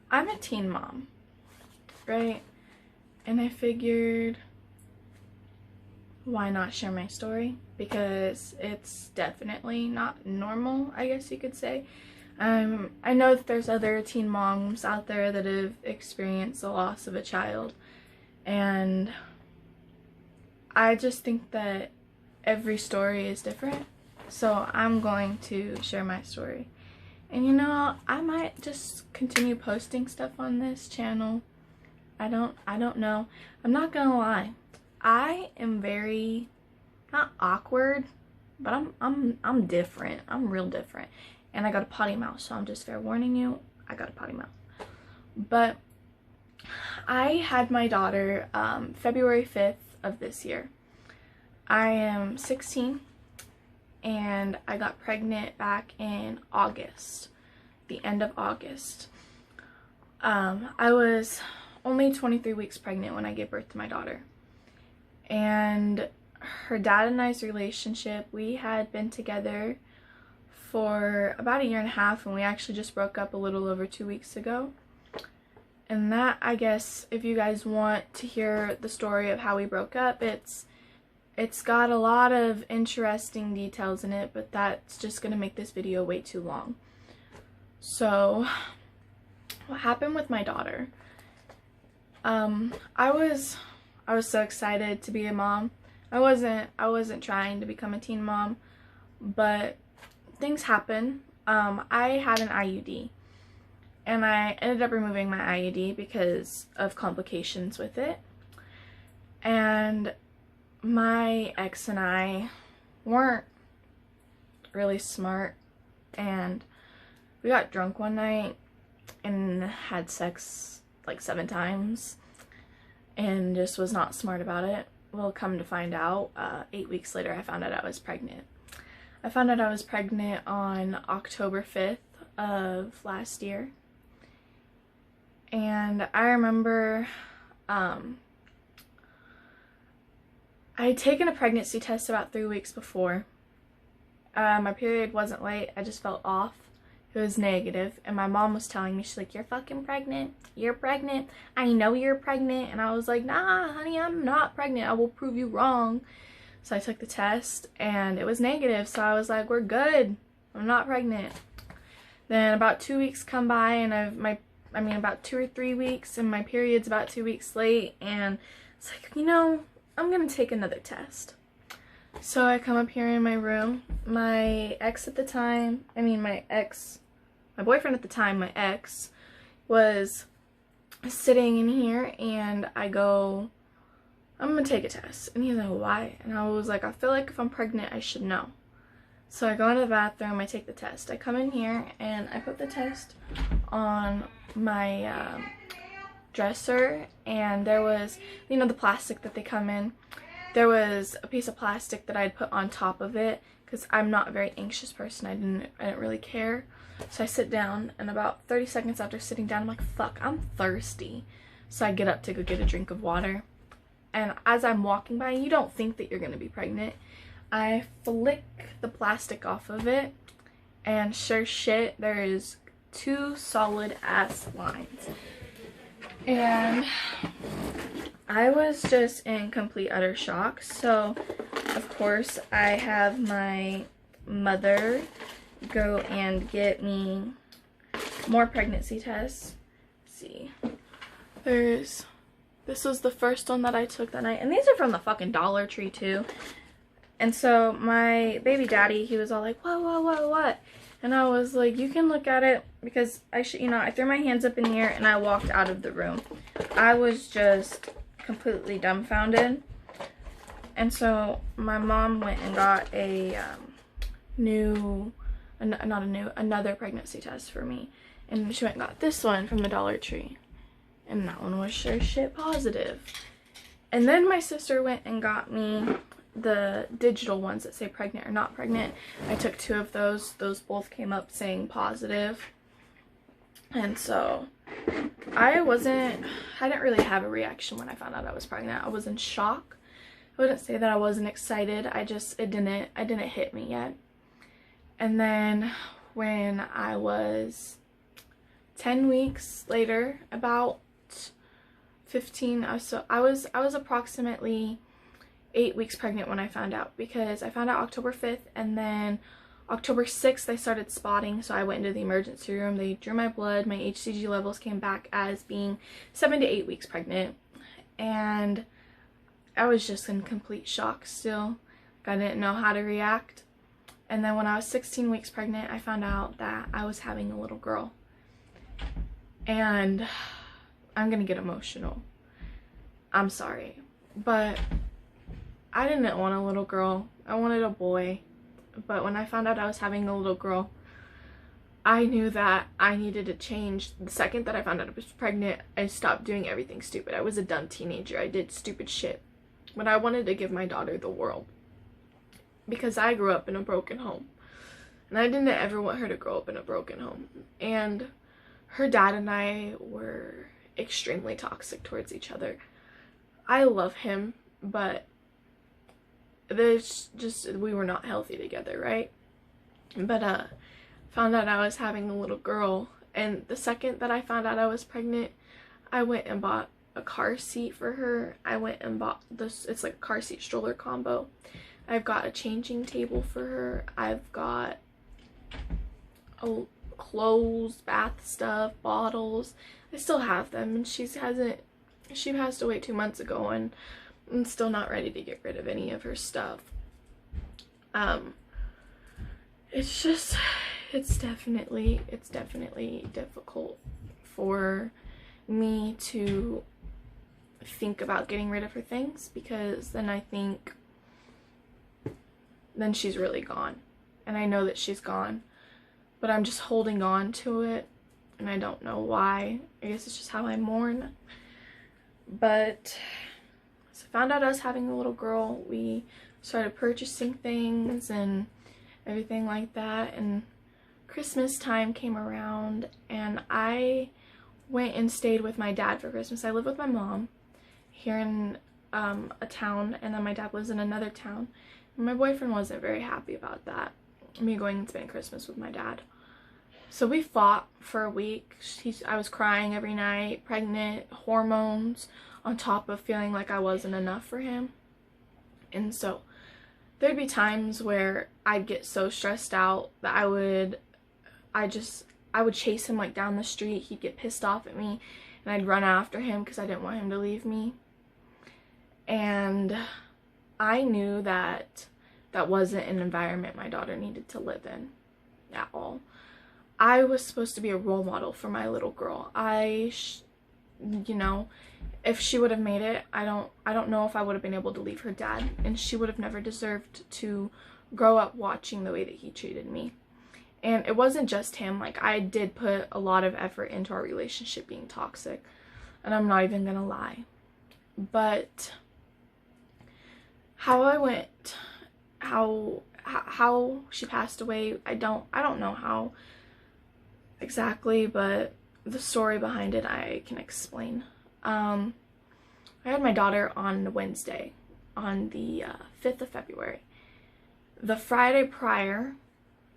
I'm a teen mom, right? And I figured, why not share my story? Because it's definitely not normal, I guess you could say. I know that there's other teen moms out there that have experienced the loss of a child, and I just think that every story is different, so I'm going to share my story. And you know, I might just continue posting stuff on this channel. I don't know. I'm not gonna lie. I am very, not awkward, but I'm different. I'm real different. And I got a potty mouth, so I'm just fair warning you, I got a potty mouth. But I had my daughter February 5th of this year. I am 16 and I got pregnant back in August, the end of August. I was only 23 weeks pregnant when I gave birth to my daughter. And her dad and I's relationship, we had been together for about 1.5 years, and we actually just broke up a little over 2 weeks ago. And that, I guess, if you guys want to hear the story of how we broke up, it's got a lot of interesting details in it, but that's just gonna make this video way too long. So, what happened with my daughter? I was so excited to be a mom. I wasn't trying to become a teen mom, but things happen. I had an IUD, and I ended up removing my IUD because of complications with it. And my ex and I weren't really smart, and we got drunk one night and had sex like 7 times and just was not smart about it. Well, come to find out, 8 weeks later I found out I was pregnant. I found out I was pregnant on October 5th of last year. And I remember I had taken a pregnancy test about 3 weeks before. My period wasn't late, I just felt off. It was negative, and my mom was telling me, she's like, "You're fucking pregnant. You're pregnant. I know you're pregnant." And I was like, "Nah, honey, I'm not pregnant. I will prove you wrong." So I took the test, and it was negative, so I was like, "We're good. I'm not pregnant." Then about 2 weeks come by, and about 2 or 3 weeks, and my period's about 2 weeks late, and it's like, you know, I'm gonna take another test. So I come up here in my room. My ex at the time, my boyfriend at the time, my ex, was sitting in here, and I go, "I'm gonna take a test." And he's like, "Why?" And I was like, "I feel like if I'm pregnant, I should know." So I go into the bathroom, I take the test. I come in here, and I put the test on my dresser, and there was, you know, the plastic that they come in. There was a piece of plastic that I'd put on top of it, because I'm not a very anxious person. I didn't really care. So I sit down, and about 30 seconds after sitting down, I'm like, fuck, I'm thirsty. So I get up to go get a drink of water. And as I'm walking by, you don't think that you're gonna be pregnant, I flick the plastic off of it, and sure shit, there is 2 solid ass lines. And I was just in complete utter shock. So of course I have my mother go and get me more pregnancy tests. Let's see, this was the first one that I took that night, and these are from the fucking Dollar Tree too. And so my baby daddy, he was all like, what? And I was like, "You can look at it," because I threw my hands up in the air and I walked out of the room. I was just completely dumbfounded. And so my mom went and got another pregnancy test for me, and she went and got this one from the Dollar Tree, and that one was sure shit positive. And then my sister went and got me the digital ones that say pregnant or not pregnant. I took 2 of those. Those both came up saying positive. And so I didn't really have a reaction when I found out I was pregnant. I was in shock. I wouldn't say that I wasn't excited. It didn't hit me yet. And then when I was 10 weeks later, about 15, I was approximately 8 weeks pregnant when I found out, because I found out October 5th, and then October 6th I started spotting, so I went into the emergency room. They drew my blood. My HCG levels came back as being 7 to 8 weeks pregnant, and I was just in complete shock still. I didn't know how to react. And then when I was 16 weeks pregnant, I found out that I was having a little girl. And I'm gonna get emotional. I'm sorry, but I didn't want a little girl. I wanted a boy. But when I found out I was having a little girl, I knew that I needed to change. The second that I found out I was pregnant, I stopped doing everything stupid. I was a dumb teenager. I did stupid shit. But I wanted to give my daughter the world, because I grew up in a broken home, and I didn't ever want her to grow up in a broken home. And her dad and I were extremely toxic towards each other. I love him, but there's just, we were not healthy together, right? But found out I was having a little girl, and the second that I found out I was pregnant, I went and bought a car seat for her. I went and bought this, it's like a car seat stroller combo. I've got a changing table for her. I've got clothes, bath stuff, bottles. I still have them, and she passed away 2 months ago, and I'm still not ready to get rid of any of her stuff. It's definitely difficult for me to think about getting rid of her things, because then I think then she's really gone, and I know that she's gone, but I'm just holding on to it, and I don't know why. I guess it's just how I mourn. But so I found out I was having a little girl. We started purchasing things and everything like that, and Christmas time came around, and I went and stayed with my dad for Christmas. I live with my mom here in a town, and then my dad lives in another town. And my boyfriend wasn't very happy about that, me going and spending Christmas with my dad. So we fought for a week. I was crying every night, pregnant, hormones, on top of feeling like I wasn't enough for him. And so there'd be times where I'd get so stressed out that I would chase him like down the street. He'd get pissed off at me, and I'd run after him because I didn't want him to leave me. And I knew that that wasn't an environment my daughter needed to live in at all. I was supposed to be a role model for my little girl. You know, if she would have made it, I don't know if I would have been able to leave her dad, and she would have never deserved to grow up watching the way that he treated me. And it wasn't just him. Like, I did put a lot of effort into our relationship being toxic, and I'm not even gonna lie. But how she passed away, I don't know how exactly, but the story behind it I can explain. I had my daughter on Wednesday, on the 5th of February. The Friday prior,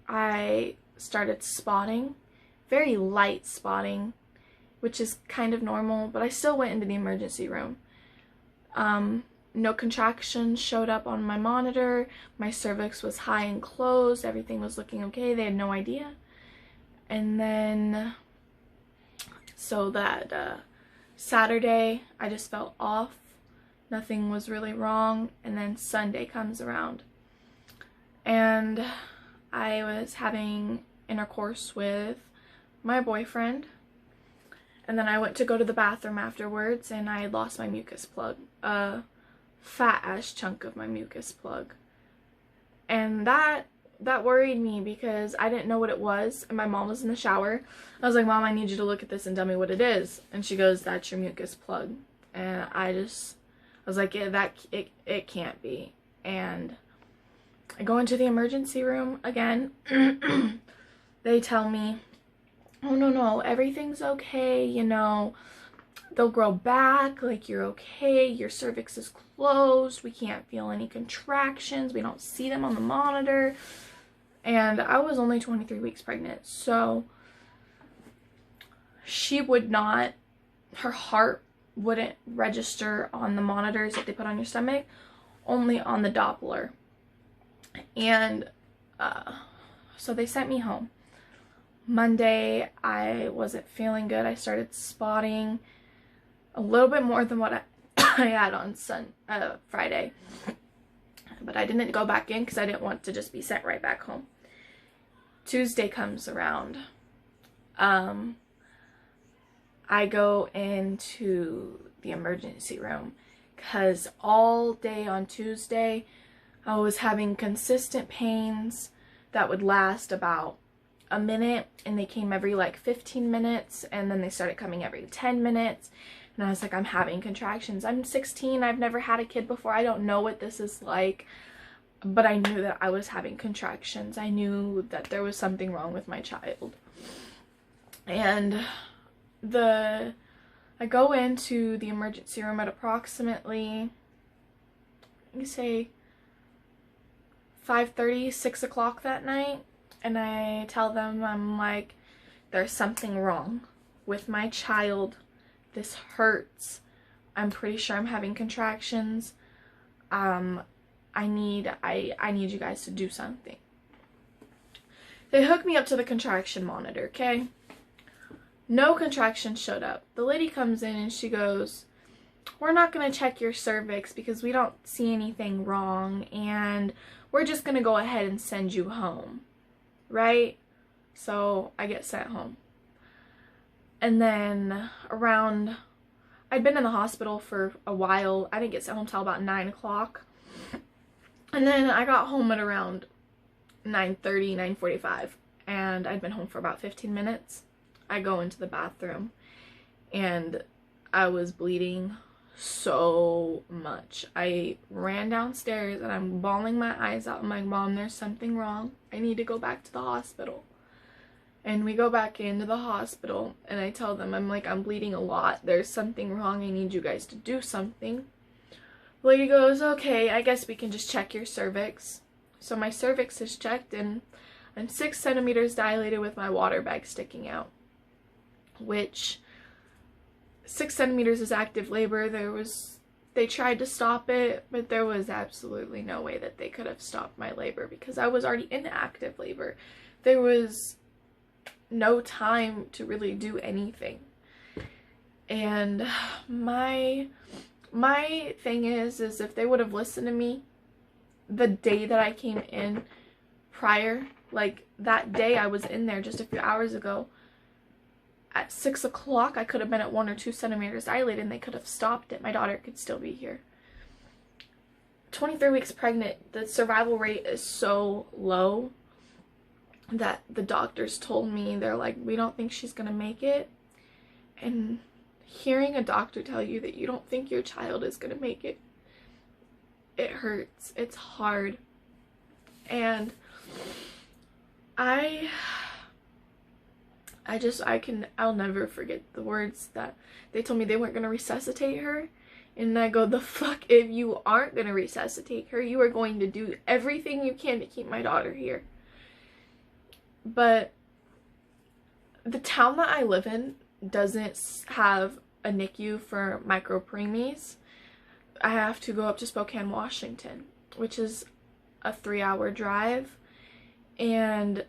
I started spotting, very light spotting, which is kind of normal, but I still went into the emergency room. No contractions showed up on my monitor. My cervix was high and closed. Everything was looking okay. They had no idea. And then, so that Saturday, I just felt off. Nothing was really wrong. And then Sunday comes around, and I was having intercourse with my boyfriend. And then I went to go to the bathroom afterwards, and I had lost my mucus plug. A fat-ass chunk of my mucus plug. And that worried me, because I didn't know what it was, and my mom was in the shower. I was like, Mom, I need you to look at this and tell me what it is. And she goes, that's your mucus plug. And I was like, yeah, it can't be. And I go into the emergency room again. They tell me, oh, no, everything's okay, you know, they'll grow back, like, you're okay, your cervix is closed, we can't feel any contractions, we don't see them on the monitor. And I was only 23 weeks pregnant, so she would not, her heart wouldn't register on the monitors that they put on your stomach, only on the Doppler. And so they sent me home. Monday, I wasn't feeling good. I started spotting a little bit more than what I had on Friday. But I didn't go back in because I didn't want to just be sent right back home. Tuesday comes around. I go into the emergency room because all day on Tuesday I was having consistent pains that would last about a minute, and they came every like 15 minutes, and then they started coming every 10 minutes, and I was like, I'm having contractions. I'm 16, I've never had a kid before, I don't know what this is like, but I knew that I was having contractions. I knew that there was something wrong with my child. And I go into the emergency room at approximately, you say 5:30, 6 o'clock that night, and I tell them, I'm like, there's something wrong with my child. This hurts. I'm pretty sure I'm having contractions. I need you guys to do something. They hook me up to the contraction monitor, okay? No contractions showed up. The lady comes in and she goes, we're not going to check your cervix because we don't see anything wrong, and we're just going to go ahead and send you home. Right? So I get sent home. And then I'd been in the hospital for a while. I didn't get sent home till about 9 o'clock. And then I got home at around 9:30, 9:45. And I'd been home for about 15 minutes. I go into the bathroom and I was bleeding so much. I ran downstairs and I'm bawling my eyes out. I'm like, Mom, there's something wrong. I need to go back to the hospital. And we go back into the hospital and I tell them, I'm like, I'm bleeding a lot. There's something wrong. I need you guys to do something. The lady goes, okay, I guess we can just check your cervix. So my cervix is checked and I'm 6 centimeters dilated with my water bag sticking out, which 6 centimeters is active labor. They tried to stop it, but there was absolutely no way that they could have stopped my labor because I was already in active labor. There was no time to really do anything. And my thing is if they would have listened to me the day that I came in prior, like that day I was in there just a few hours ago, at 6 o'clock, I could have been at 1 or 2 centimeters dilated and they could have stopped it. My daughter could still be here. 23 weeks pregnant, the survival rate is so low that the doctors told me, they're like, we don't think she's going to make it. And hearing a doctor tell you that you don't think your child is going to make it, it hurts. It's hard. And I'll never forget the words that they told me. They weren't going to resuscitate her. And I go, the fuck if you aren't going to resuscitate her? You are going to do everything you can to keep my daughter here. But the town that I live in doesn't have a NICU for micropreemies. I have to go up to Spokane, Washington, which is a 3-hour drive. And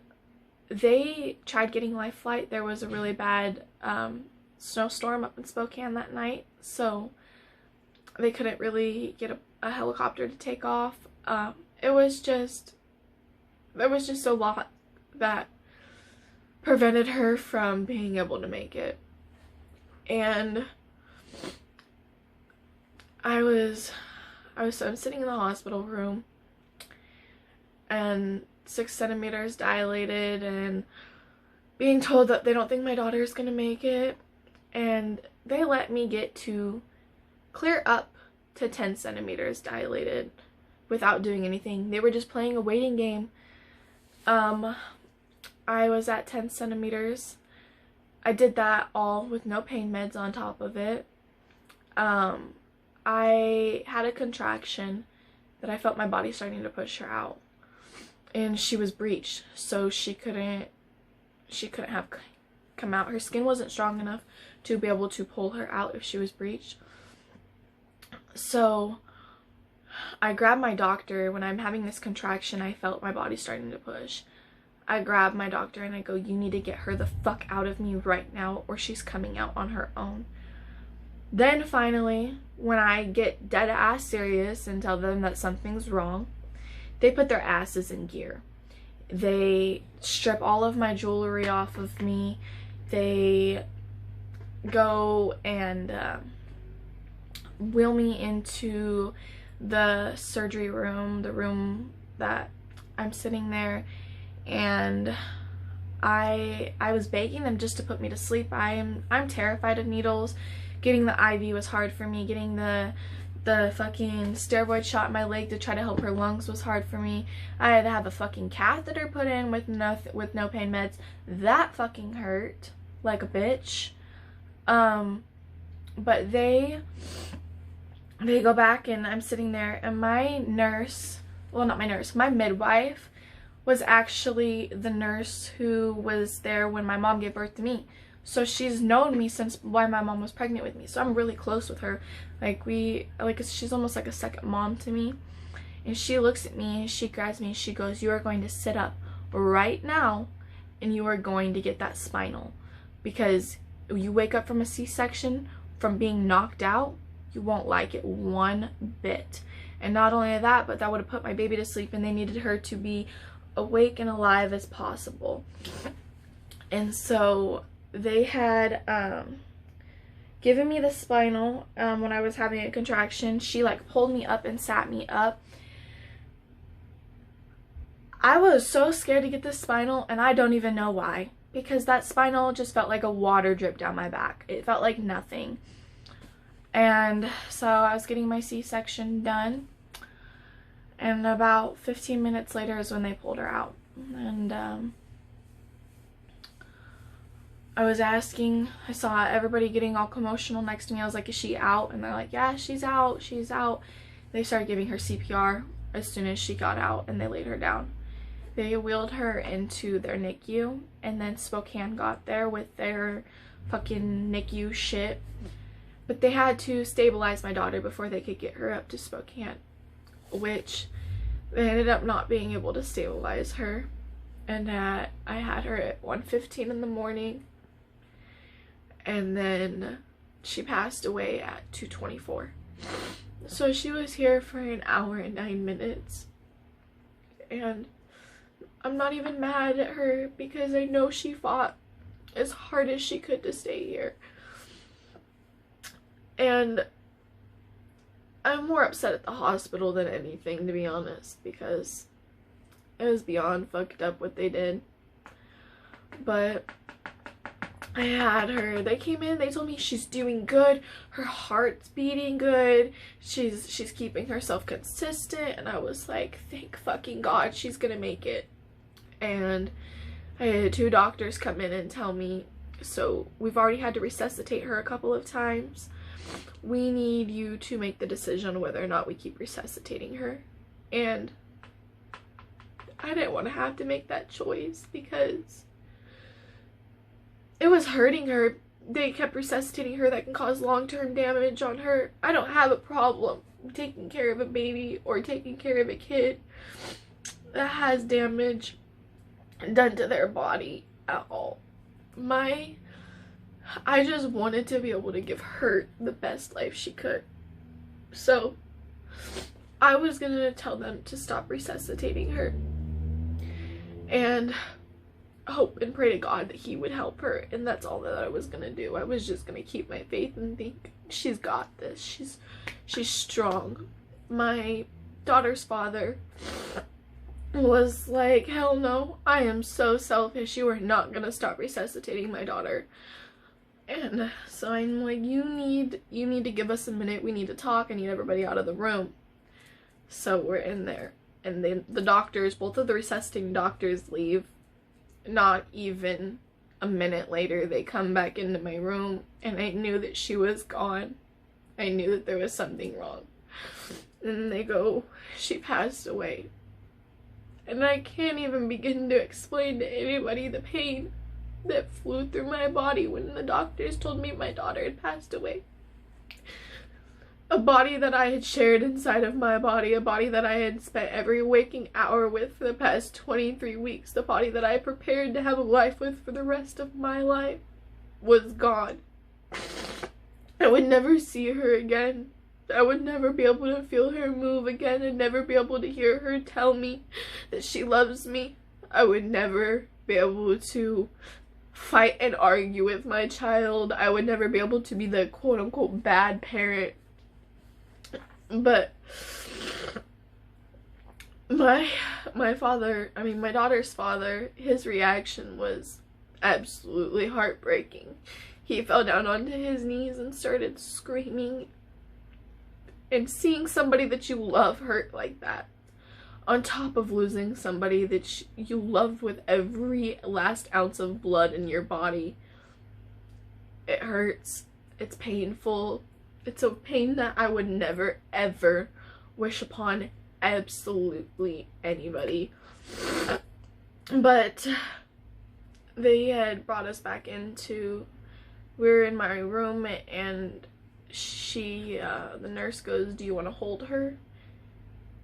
they tried getting Life Flight. There was a really bad snowstorm up in Spokane that night, so they couldn't really get a helicopter to take off. There was just a lot that prevented her from being able to make it. And I'm sitting in the hospital room and 6 centimeters dilated and being told that they don't think my daughter is going to make it, and they let me get to clear up to 10 centimeters dilated without doing anything. They were just playing a waiting game. I was at 10 centimeters. I did that all with no pain meds on top of it. I had a contraction that I felt my body starting to push her out. And she was breached, so she couldn't have come out. Her skin wasn't strong enough to be able to pull her out if she was breached. So I grabbed my doctor. When I'm having this contraction, I felt my body starting to push. I grab my doctor and I go, you need to get her the fuck out of me right now, or she's coming out on her own. Then finally, when I get dead ass serious and tell them that something's wrong, they put their asses in gear. They strip all of my jewelry off of me. They go and wheel me into the surgery room, the room that I'm sitting there, and I was begging them just to put me to sleep. I'm terrified of needles. Getting the IV was hard for me. Getting the fucking steroid shot in my leg to try to help her lungs was hard for me. I had to have a fucking catheter put in with no pain meds. That fucking hurt like a bitch. But they go back and I'm sitting there, and my nurse, well, not my nurse, my midwife was actually the nurse who was there when my mom gave birth to me. So she's known me since while my mom was pregnant with me. So I'm really close with her. She's almost like a second mom to me. And she looks at me and she grabs me and she goes, you are going to sit up right now and you are going to get that spinal. Because you wake up from a C-section, from being knocked out, you won't like it one bit. And not only that, but that would have put my baby to sleep, and they needed her to be awake and alive as possible. And so they had given me the spinal when I was having a contraction. She like pulled me up and sat me up. I was so scared to get the spinal, and I don't even know why, because that spinal just felt like a water drip down my back. It felt like nothing. And so I was getting my C-section done, and about 15 minutes later is when they pulled her out. And I was asking, I saw everybody getting all commotional next to me. I was like, is she out? And they're like, yeah, she's out, she's out. They started giving her CPR as soon as she got out, and they laid her down. They wheeled her into their NICU, and then Spokane got there with their fucking NICU shit. But they had to stabilize my daughter before they could get her up to Spokane, which they ended up not being able to stabilize her. And I had her at 1:15 in the morning, and then she passed away at 2:24. So she was here for an hour and 9 minutes. And I'm not even mad at her, because I know she fought as hard as she could to stay here. And I'm more upset at the hospital than anything, to be honest, because it was beyond fucked up what they did. But I had her. They came in, they told me she's doing good, her heart's beating good, she's keeping herself consistent, and I was like, thank fucking God she's gonna make it. And I had 2 doctors come in and tell me, so we've already had to resuscitate her a couple of times. We need you to make the decision whether or not we keep resuscitating her. And I didn't want to have to make that choice, because it was hurting her. They kept resuscitating her. That can cause long-term damage on her. I don't have a problem taking care of a baby or taking care of a kid that has damage done to their body at all. I just wanted to be able to give her the best life she could. So I was gonna tell them to stop resuscitating her and hope and pray to God that he would help her, and that's all that I was gonna do. I was just gonna keep my faith and think, she's got this, she's strong. My daughter's father was like, hell no, I am so selfish, you are not gonna stop resuscitating my daughter. And so I'm like, you need to give us a minute, we need to talk, I need everybody out of the room. So we're in there, and then the doctors, both of the resuscitating doctors, leave. Not even a minute later, they come back into my room, and I knew that she was gone. I knew that there was something wrong. And they go, she passed away. And I can't even begin to explain to anybody the pain that flew through my body when the doctors told me my daughter had passed away. A body that I had shared inside of my body, a body that I had spent every waking hour with for the past 23 weeks, the body that I prepared to have a life with for the rest of my life, was gone. I would never see her again. I would never be able to feel her move again and never be able to hear her tell me that she loves me. I would never be able to fight and argue with my child. I would never be able to be the quote-unquote bad parent. But my daughter's father, his reaction was absolutely heartbreaking. He fell down onto his knees and started screaming. And seeing somebody that you love hurt like that, on top of losing somebody that you loved with every last ounce of blood in your body, it hurts. It's painful. It's a pain that I would never, ever wish upon absolutely anybody. But they had brought us back into, we were in my room, and the nurse goes, "Do you want to hold her?"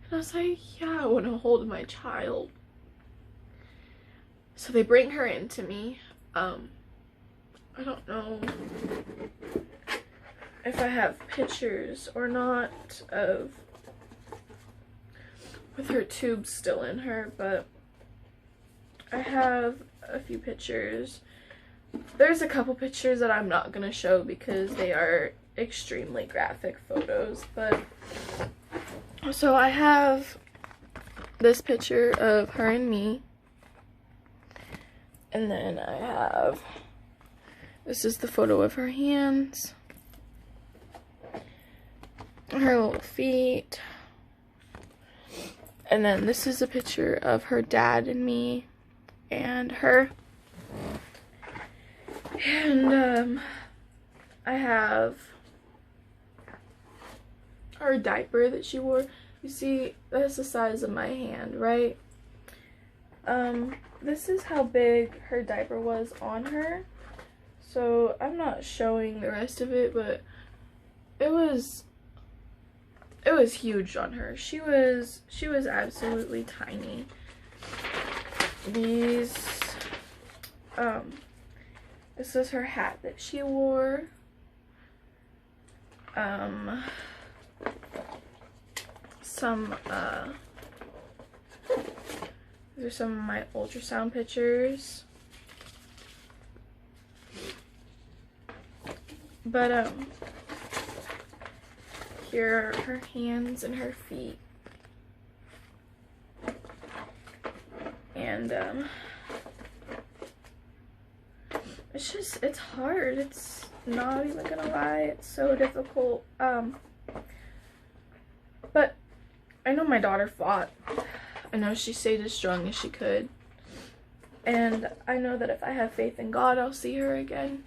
And I was like, "Yeah, I want to hold my child." So they bring her into me. I don't know if I have pictures or not of with her tube still in her, but I have a few pictures. There's a couple pictures that I'm not gonna show because they are extremely graphic photos, but so I have this picture of her and me, and then I have, this is the photo of her hands, her little feet, and then this is a picture of her dad and me and her, and I have her diaper that she wore. You see, that's the size of my hand, right? This is how big her diaper was on her. So I'm not showing the rest of it, but it was huge on her. She was absolutely tiny. These this is her hat that she wore. These are some of my ultrasound pictures. But here are her hands and her feet. And it's hard. It's not even gonna lie, it's so difficult. But I know my daughter fought. I know she stayed as strong as she could. And I know that if I have faith in God, I'll see her again.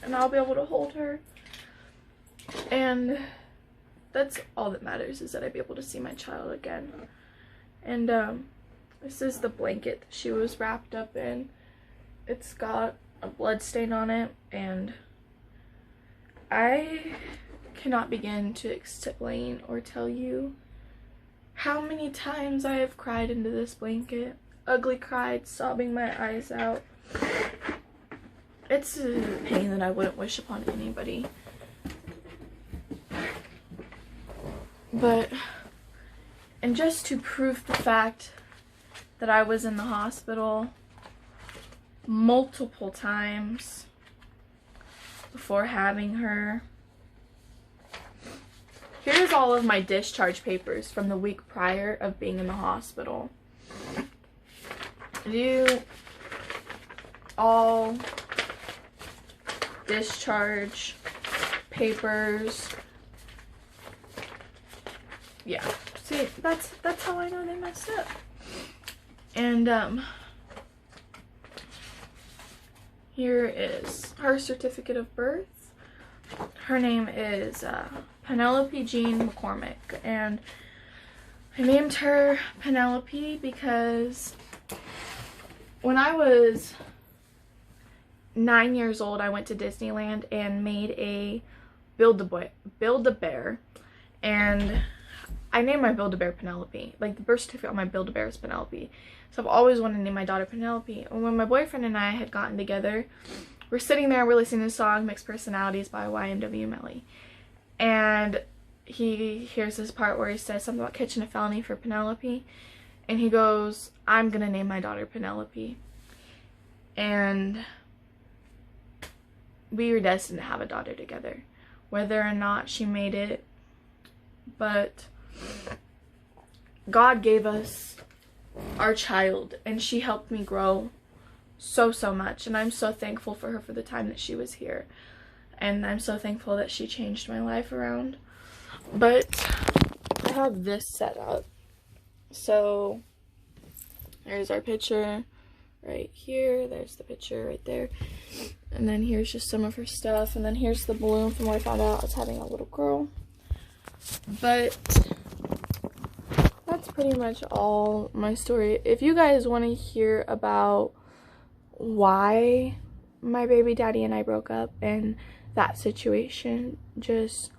And I'll be able to hold her. And that's all that matters, is that I be able to see my child again. And this is the blanket that she was wrapped up in. It's got a blood stain on it, and I cannot begin to explain or tell you how many times I have cried into this blanket. Ugly cried, sobbing my eyes out. It's a pain that I wouldn't wish upon anybody. But, and just to prove the fact that I was in the hospital multiple times before having her, here's all of my discharge papers from the week prior of being in the hospital. All discharge papers. Yeah, see, that's how I know they messed up. And here is her certificate of birth. Her name is Penelope Jean McCormick, and I named her Penelope because when I was 9 years old, I went to Disneyland and made a Build-A-Bear, and I named my Build-A-Bear Penelope. Like, the birth certificate on my Build-A-Bear is Penelope. So I've always wanted to name my daughter Penelope. And when my boyfriend and I had gotten together, we're sitting there, we're listening to the song Mixed Personalities by YNW Melly. And he hears this part where he says something about catching a felony for Penelope. And he goes, I'm gonna name my daughter Penelope. And we were destined to have a daughter together. Whether or not she made it, but God gave us our child, and she helped me grow so much, and I'm so thankful for her for the time that she was here, and I'm so thankful that she changed my life around. But I have this set up. So there's our picture right here, there's the picture right there, and then here's just some of her stuff, and then here's the balloon from where I found out I was having a little girl. But that's pretty much all my story. If you guys want to hear about why my baby daddy and I broke up and that situation, just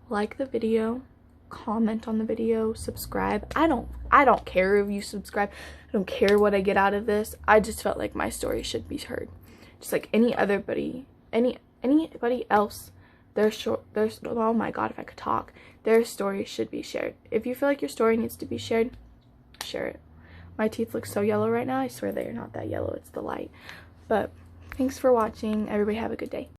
like the video, comment on the video, subscribe. I don't care if you subscribe. I don't care what I get out of this. I just felt like my story should be heard, just like anybody else. There's oh my god, if I could talk, their story should be shared. If you feel like your story needs to be shared, share it. My teeth look so yellow right now. I swear they're not that yellow, it's the light. But thanks for watching. Everybody have a good day.